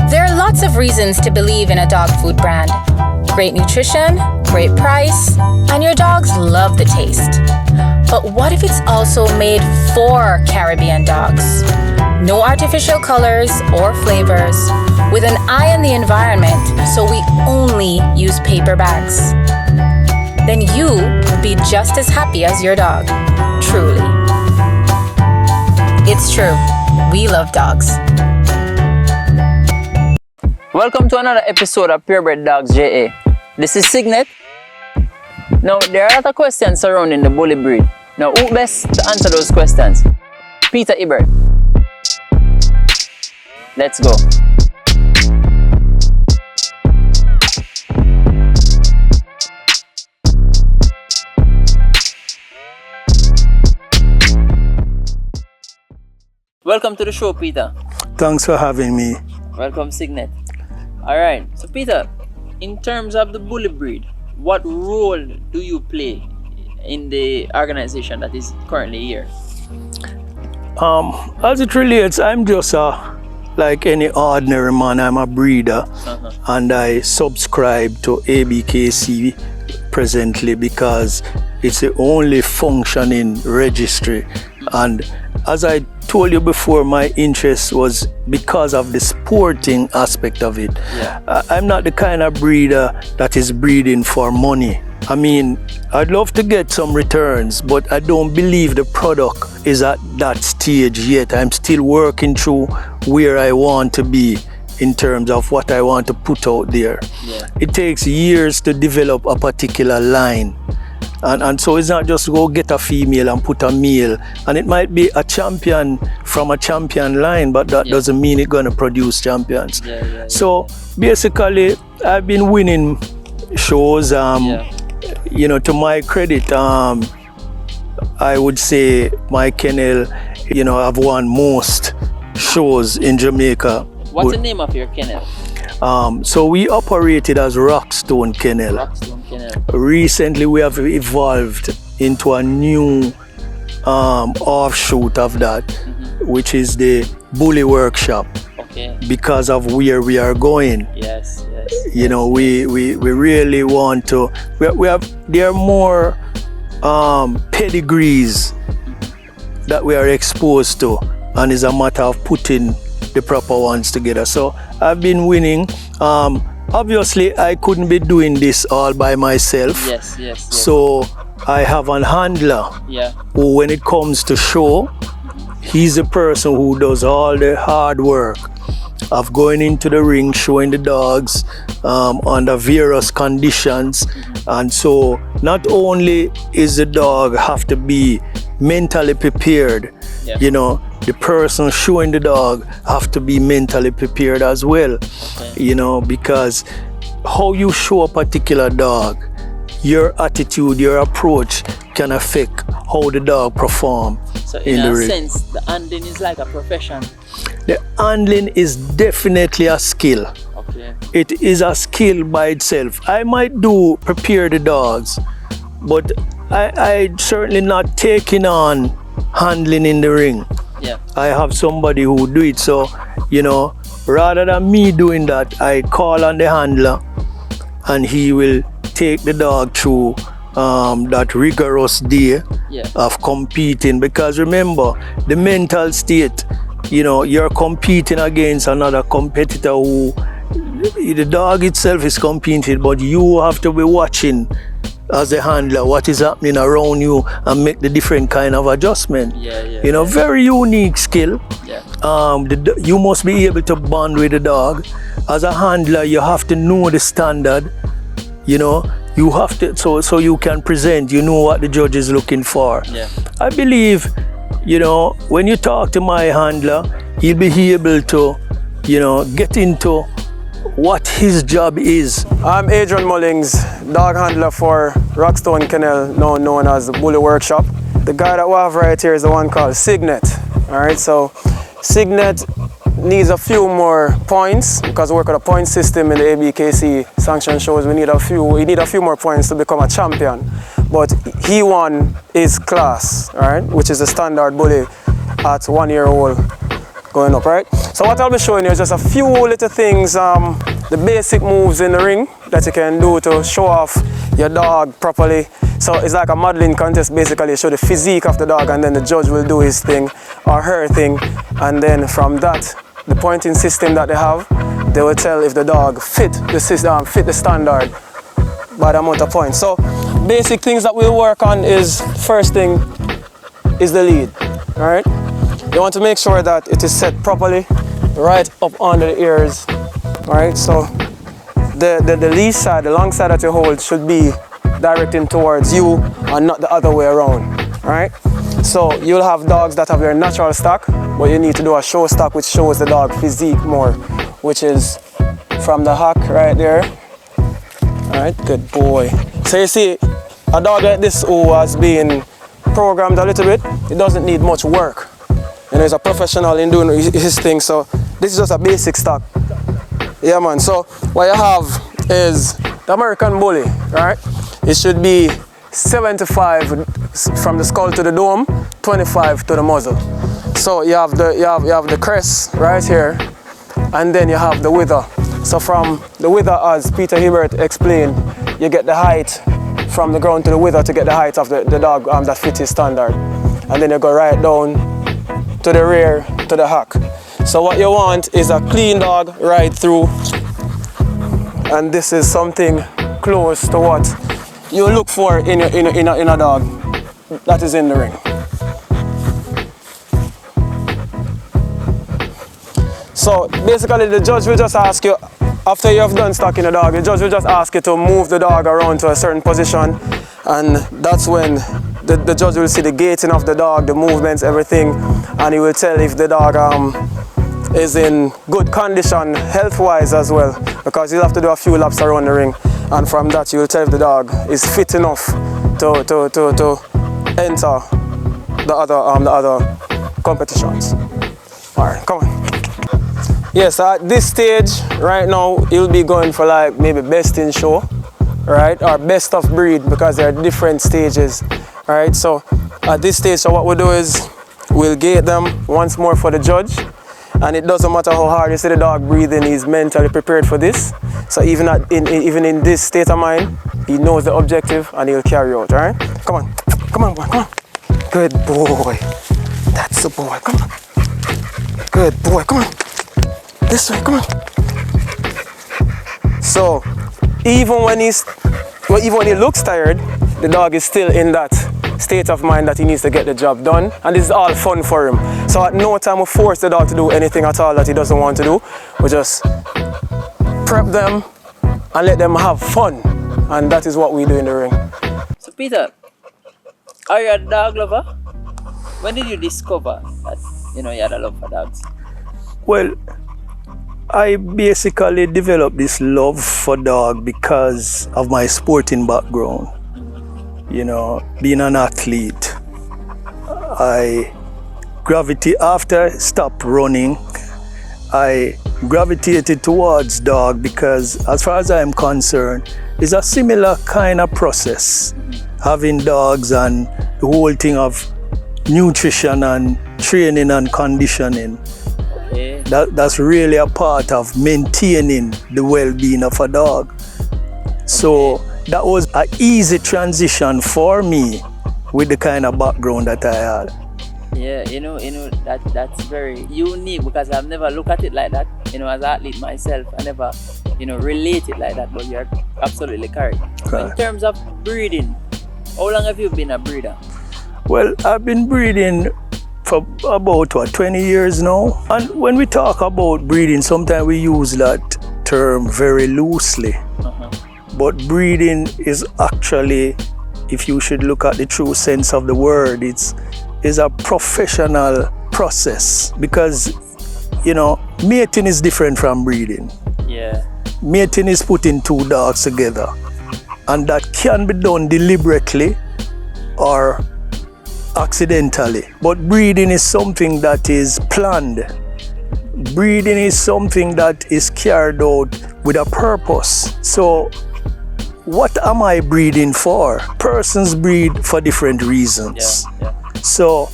There are lots of reasons to believe in a dog food brand. Great nutrition, great price, and your dogs love the taste. But what if it's also made for Caribbean dogs? No artificial colors or flavors, with an eye on the environment, so we only use paper bags. Then you will be just as happy as your dog, truly. It's true, we love dogs. Welcome to another episode of Purebred Dogs JA. This is Signet. Now, there are a lot of questions surrounding the bully breed. Now, who best to answer those questions? Peter Ibert. Let's go. Welcome to the show, Peter. Thanks for having me. Welcome, Signet. Alright, so Peter, in terms of the bully breed, what role do you play in the organization that is currently here? As it relates, I'm just like any ordinary man. I'm a breeder, and I subscribe to ABKC presently because it's the only functioning registry. And as I told you before, my interest was because of the sporting aspect of it. Yeah. I'm not the kind of breeder that is breeding for money. I mean, I'd love to get some returns, but I don't believe the product is at that stage yet. I'm still working through where I want to be in terms of what I want to put out there. Yeah. It takes years to develop a particular line. And so it's not just go get a female and put a male. And it might be a champion from a champion line, but that doesn't mean it's going to produce champions. So basically, I've been winning shows. You know, to my credit, I would say my kennel, you know, I've won most shows in Jamaica. What's the name of your kennel? So we operated as Rockstone Kennel. Rockstone Kennel. Recently, we have evolved into a new offshoot of that, which is the Bully Workshop. Okay. Because of where we are going. Yes. You know, we really want to. There are more pedigrees that we are exposed to, and it's a matter of putting the proper ones together. So I've been winning. Obviously, I couldn't be doing this all by myself. Yes. So I have a handler who, when it comes to show, he's the person who does all the hard work of going into the ring, showing the dogs under various conditions. And so not only is the dog have to be mentally prepared, you know, the person showing the dog have to be mentally prepared as well. You know, because how you show a particular dog, your attitude, your approach can affect how the dog perform. So in a sense, the handling is like a profession. The handling is definitely a skill. Okay. It is a skill by itself. I might prepare the dogs, but I certainly not taking on handling in the ring. Yeah. I have somebody who do it. So, you know, rather than me doing that, I call on the handler and he will take the dog through that rigorous day of competing. Because remember, the mental state, you know, you're competing against another competitor who, the dog itself is competing, but you have to be watching as a handler what is happening around you and make the different kind of adjustment. You know, very unique skill. You must be able to bond with the dog. As a handler, you have to know the standard. You know, you have to, so you can present, you know what the judge is looking for. I believe, you know, when you talk to my handler, he'll be able to, you know, get into what his job is. I'm Adrian Mullings, dog handler for Rockstone Kennel, now known as the Bully Workshop. The guy that we have right here is the one called Signet. All right, so Signet needs a few more points because we work on a point system in the ABKC sanction shows. We need a few more points to become a champion. But he won his class, all right, which is the standard bully at 1 year old going up, right? So what I'll be showing you is just a few little things, the basic moves in the ring that you can do to show off your dog properly. So it's like a modeling contest, basically. You show the physique of the dog, and then the judge will do his thing or her thing, and then from that, the pointing system that they have, they will tell if the dog fit the system, fit the standard by the amount of points. So basic things that we'll work on is, first thing is the lead, all right? You want to make sure that it is set properly, right up under the ears, all right? So the lead side, the long side that you hold should be directing towards you and not the other way around, all right? So you'll have dogs that have their natural stock, but you need to do a show stock which shows the dog physique more, which is from the hock right there. All right, good boy. So you see, a dog like this who has been programmed a little bit, it doesn't need much work. And he's a professional in doing his thing, so this is just a basic stock. Yeah, man, so what you have is the American Bully, right? It should be 75 from the skull to the dome, 25 to the muzzle. So you have the crest right here, and then you have the wither. So from the wither, as Peter Hibbert explained, you get the height from the ground to the wither to get the height of the dog that fits his standard. And then you go right down to the rear to the hock. So what you want is a clean dog right through, and this is something close to what you look for in a dog that is in the ring. So basically the judge will just ask you, after you have done stocking the dog, the judge will just ask you to move the dog around to a certain position, and that's when the judge will see the gaiting of the dog, the movements, everything, and he will tell if the dog is in good condition health-wise as well, because you'll have to do a few laps around the ring, and from that you will tell if the dog is fit enough to enter the other competitions. All right, come on. Yes, at this stage right now he'll be going for like maybe best in show, right, or best of breed, because there are different stages, right? So at this stage, so what we'll do is we'll gate them once more for the judge. And it doesn't matter how hard you see the dog breathing, he's mentally prepared for this. So even in this state of mind, he knows the objective and he'll carry out, all right? Come on, boy, come on. Good boy. That's the boy, come on. Good boy, come on. This way, come on. So even when he looks tired, the dog is still in that state of mind that he needs to get the job done, and this is all fun for him. So at no time we force the dog to do anything at all that he doesn't want to do. We just prep them and let them have fun, and that is what we do in the ring. So Peter, are you a dog lover? When did you discover that you had a love for dogs? Well, I basically developed this love for dog because of my sporting background. Being an athlete, after I stopped running, I gravitated towards dog because, as far as I'm concerned, it's a similar kind of process. Having dogs and the whole thing of nutrition and training and conditioning. Okay. That's really a part of maintaining the well-being of a dog. So that was an easy transition for me with the kind of background that I had. Yeah, that's very unique, because I've never looked at it like that. As an athlete myself, I never, relate it like that, but you're absolutely correct. So in terms of breeding, how long have you been a breeder? Well, I've been breeding for about 20 years now. And when we talk about breeding, sometimes we use that term very loosely. But breeding is actually, if you should look at the true sense of the word, it's a professional process, because mating is different from breeding. Yeah. Mating is putting two dogs together, and that can be done deliberately or accidentally. But breeding is something that is planned. Breeding is something that is carried out with a purpose. So what am I breeding for? Persons breed for different reasons. Yeah. So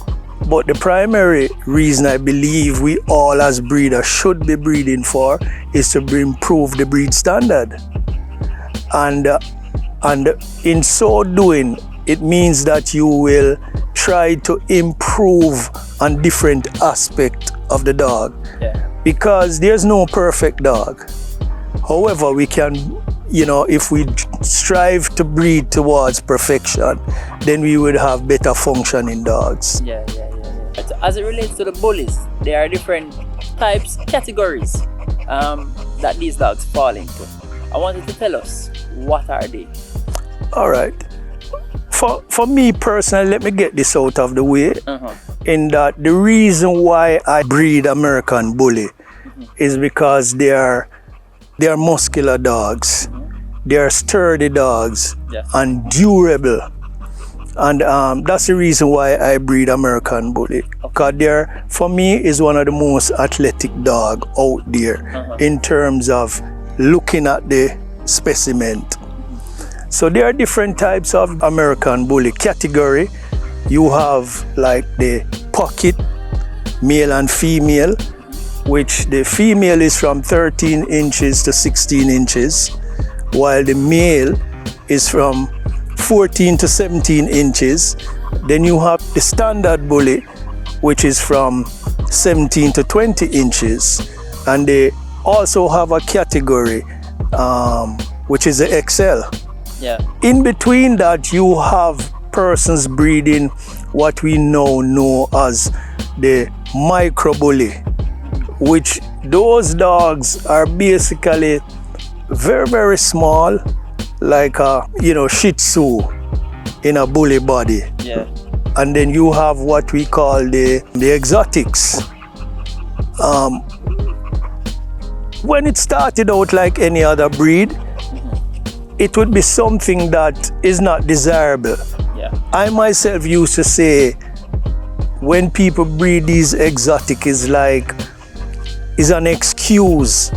But the primary reason I believe we all as breeders should be breeding for is to improve the breed standard. And in so doing, it means that you will try to improve on different aspects of the dog. Yeah. Because there's no perfect dog. However, we can, if we strive to breed towards perfection, then we would have better functioning dogs. Yeah. So as it relates to the bullies, there are different types, categories that these dogs fall into. I wanted to tell us, what are they? All right. For me personally, let me get this out of the way. In that the reason why I breed American Bully is because they are muscular dogs. They are sturdy dogs and durable. And that's the reason why I breed American Bully. Because for me, is one of the most athletic dog out there in terms of looking at the specimen. So there are different types of American Bully category. You have like the pocket, male and female, which the female is from 13 inches to 16 inches, while the male is from 14 to 17 inches. Then you have the standard bully, which is from 17 to 20 inches. And they also have a category, which is the XL. Yeah. In between that, you have persons breeding what we now know as the micro bully, which those dogs are basically very, very small, like a Shih Tzu in a bully body. Yeah. And then you have what we call the exotics. When it started out like any other breed, it would be something that is not desirable. Yeah. I myself used to say, when people breed these exotic, is an excuse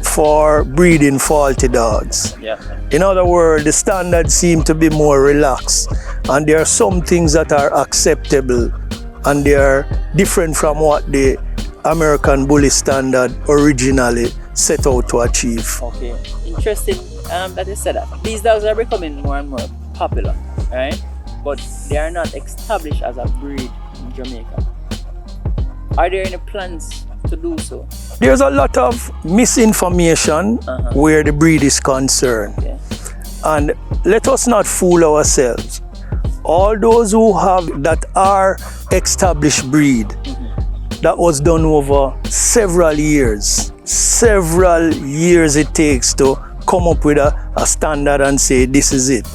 for breeding faulty dogs. Yeah. In other words, the standards seem to be more relaxed, and there are some things that are acceptable, and they are different from what the American Bully standard originally set out to achieve. Okay. Interesting that you said that. These dogs are becoming more and more popular, right? But they are not established as a breed in Jamaica. Are there any plans to do so? There's a lot of misinformation where the breed is concerned. Okay. And let us not fool ourselves. All those who have that are established breed, that was done over several years. Several years it takes to come up with a standard and say this is it.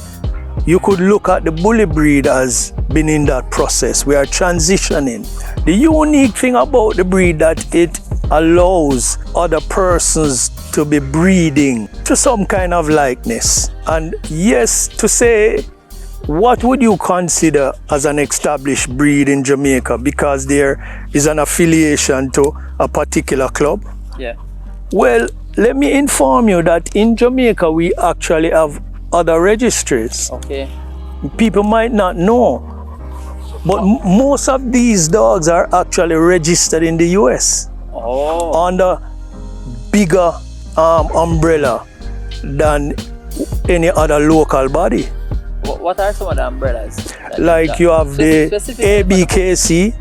You could look at the bully breed as being in that process. We are transitioning. The unique thing about the breed that it allows other persons to be breeding to some kind of likeness. And yes, to say, what would you consider as an established breed in Jamaica because there is an affiliation to a particular club? Yeah. Well, let me inform you that in Jamaica we actually have other registries. Okay. People might not know, but most of these dogs are actually registered in the US under bigger umbrella than any other local body. What are some of the umbrellas? Like you have the ABKC.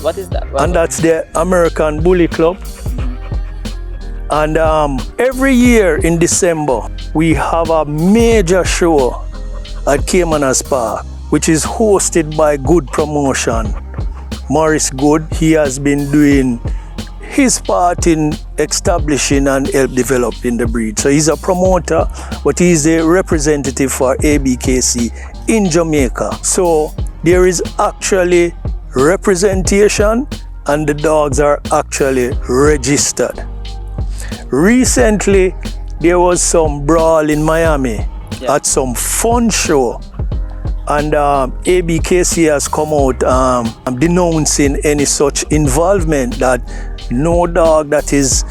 What is that? And that's the American Bully Club. And every year in December, we have a major show at Caymanas Park, which is hosted by Good Promotion. Maurice Good, he has been doing his part in establishing and help developing the breed. So he's a promoter, but he's a representative for ABKC in Jamaica. So there is actually representation and the dogs are actually registered. Recently, there was some brawl in Miami at some fun show, and ABKC has come out denouncing any such involvement, that no dog that is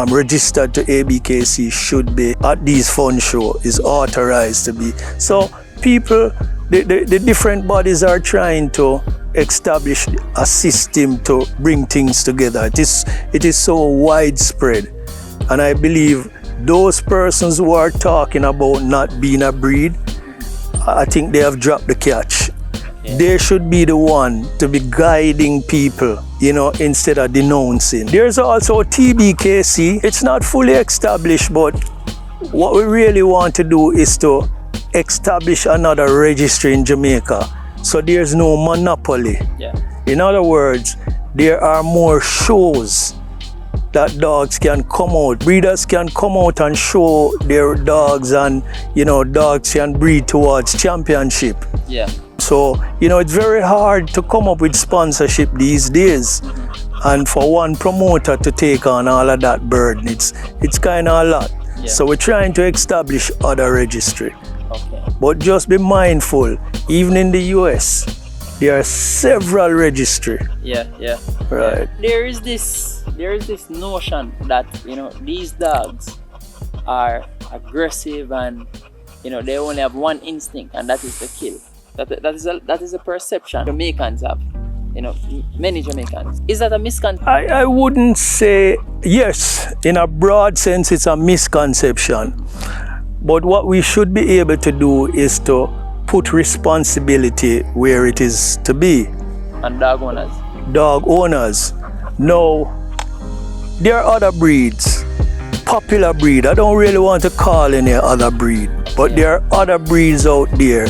registered to ABKC should be at these fun shows, is authorized to be. So people, the different bodies are trying to establish a system to bring things together. It is so widespread. And I believe those persons who are talking about not being a breed, I think they have dropped the catch. They should be the one to be guiding people, instead of denouncing. There's also TBKC. It's not fully established, but what we really want to do is to establish another registry in Jamaica. So there's no monopoly. In other words, there are more shows that dogs can come out. Breeders can come out and show their dogs, and dogs can breed towards championship. So it's very hard to come up with sponsorship these days, and for one promoter to take on all of that burden, it's kind of a lot. So we're trying to establish other registry. But just be mindful, even in the US, there are several registry. Right. There is this notion that these dogs are aggressive and they only have one instinct, and that is to kill. That is a perception Jamaicans have. Many Jamaicans. Is that a misconception? I wouldn't say yes. In a broad sense, it's a misconception. But what we should be able to do is to put responsibility where it is to be. And dog owners. Dog owners. Now, there are other breeds. Popular breed. I don't really want to call any other breed. But there are other breeds out there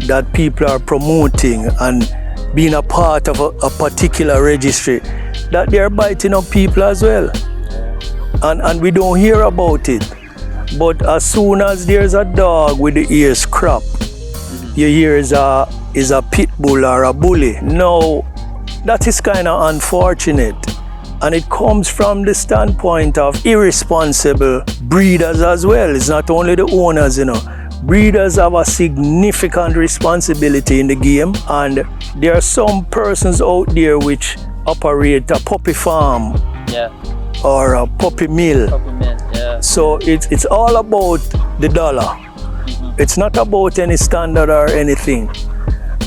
that people are promoting and being a part of a particular registry, that they're biting up people as well. And we don't hear about it. But as soon as there's a dog with the ears cropped, you hear is a pit bull or a bully. No, that is kind of unfortunate. And it comes from the standpoint of irresponsible breeders as well. It's not only the owners, Breeders have a significant responsibility in the game, and there are some persons out there which operate a puppy farm or a puppy mill. So it's all about the dollar. It's not about any standard or anything.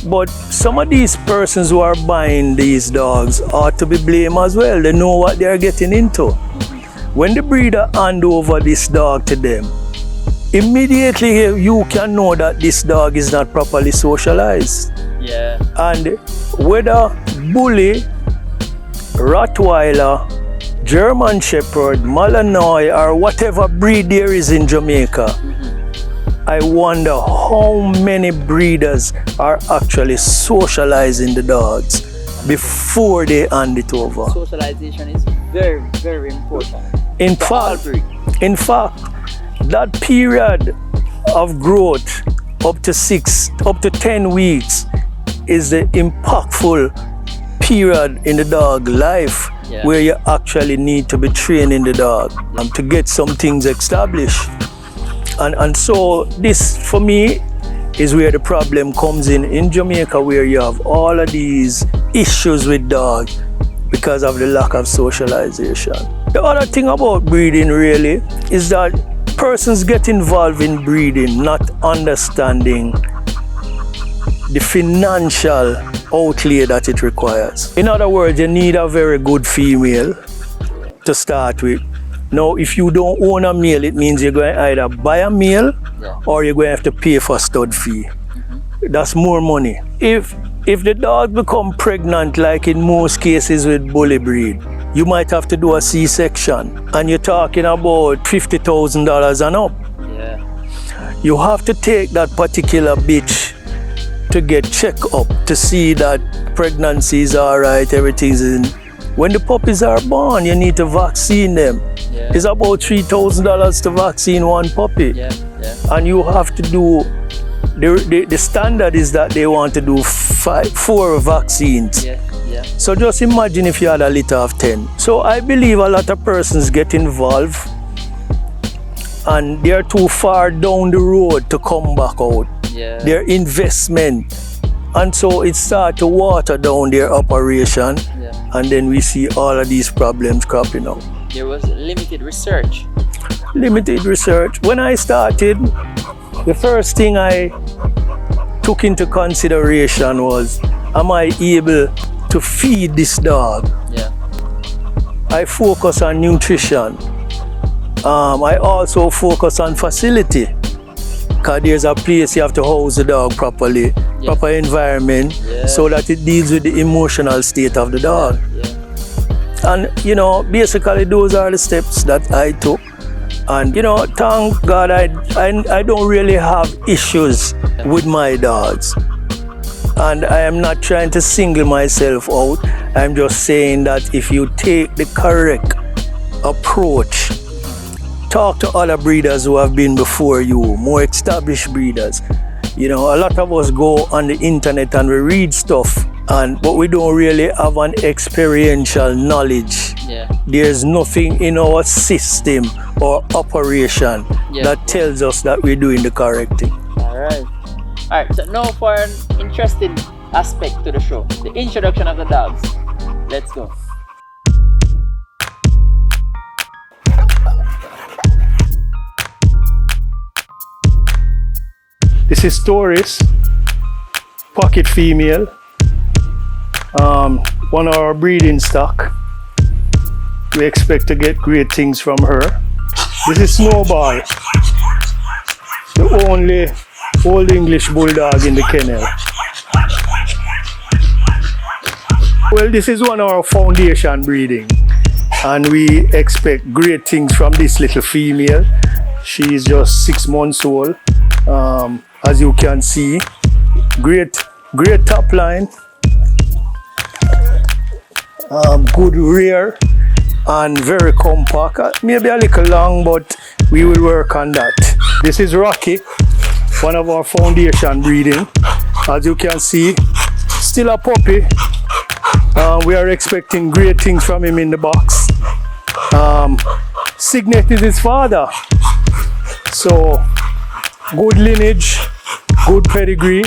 But some of these persons who are buying these dogs ought to be blamed as well. They know what they are getting into. When the breeder hand over this dog to them, immediately you can know that this dog is not properly socialized. And whether bully, Rottweiler, German Shepherd, Malinois, or whatever breed there is in Jamaica, I wonder how many breeders are actually socializing the dogs before they hand it over. Socialization is very, very important. In fact, that period of growth up to 10 weeks is the impactful period in the dog life where you actually need to be training the dog to get some things established. And so this, for me, is where the problem comes in Jamaica, where you have all of these issues with dogs because of the lack of socialization. The other thing about breeding really is that persons get involved in breeding not understanding the financial outlay that it requires. In other words, you need a very good female to start with. Now, if you don't own a male, it means you're going to either buy a male or you're going to have to pay for stud fee. That's more money. If the dog become pregnant, like in most cases with bully breed, you might have to do a C-section, and you're talking about $50,000 and up. You have to take that particular bitch to get checked up to see that pregnancy is all right, everything's in. When the puppies are born, you need to vaccine them. It's about $3,000 to vaccine one puppy. And you have to do, the standard is that they want to do 4 vaccines. So just imagine if you had a litter of 10. So I believe a lot of persons get involved and they're too far down the road to come back out. Their investment. And so it starts to water down their operation, and then we see all of these problems cropping up. There was limited research. Limited research. When I started, the first thing I took into consideration was am I able to feed this dog? Yeah. I focus on nutrition. I also focus on facility, because there's a place you have to house the dog properly, proper environment, so that it deals with the emotional state of the dog. And you know, basically those are the steps that I took. And you know, thank God I don't really have issues with my dogs. And I am not trying to single myself out. I'm just saying that if you take the correct approach, talk to other breeders who have been before you, more established breeders. You know, a lot of us go on the internet and we read stuff, but we don't really have an experiential knowledge. There's nothing in our system or operation that tells us that we're doing the correct thing. Alright, so now for an interesting aspect to the show, the introduction of the dogs. Let's go. This is Taurus, pocket female, one of our breeding stock. We expect to get great things from her. This is Snowball, the only Old English bulldog in the kennel. Well, this is one of our foundation breeding, and we expect great things from this little female. She is just 6 months old. As you can see, great top line, good rear, and very compact. Maybe a little long, but we will work on that. This is Rocky, one of our foundation breeding. As you can see, still a puppy. We are expecting great things from him in the box. Signet is his father, so good lineage, good pedigree.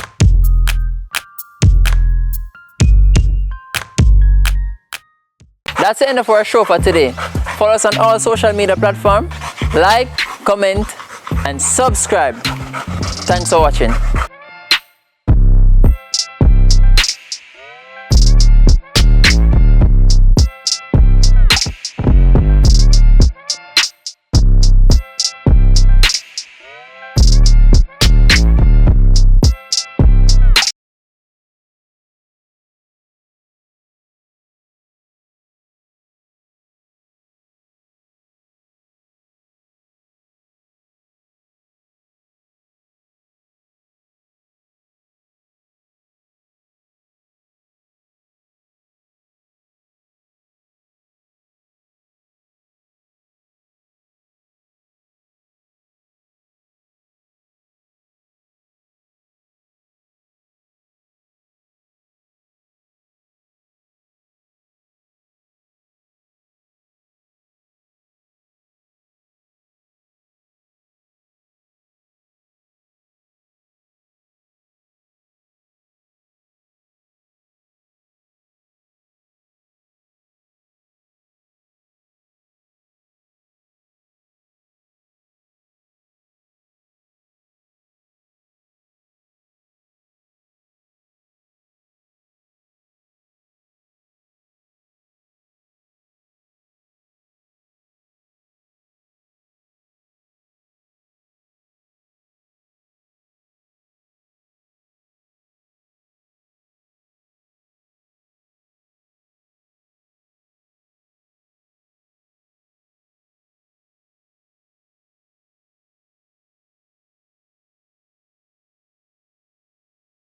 That's the end of our show for today. Follow us on all social media platforms, like, comment, and subscribe. Thanks for watching.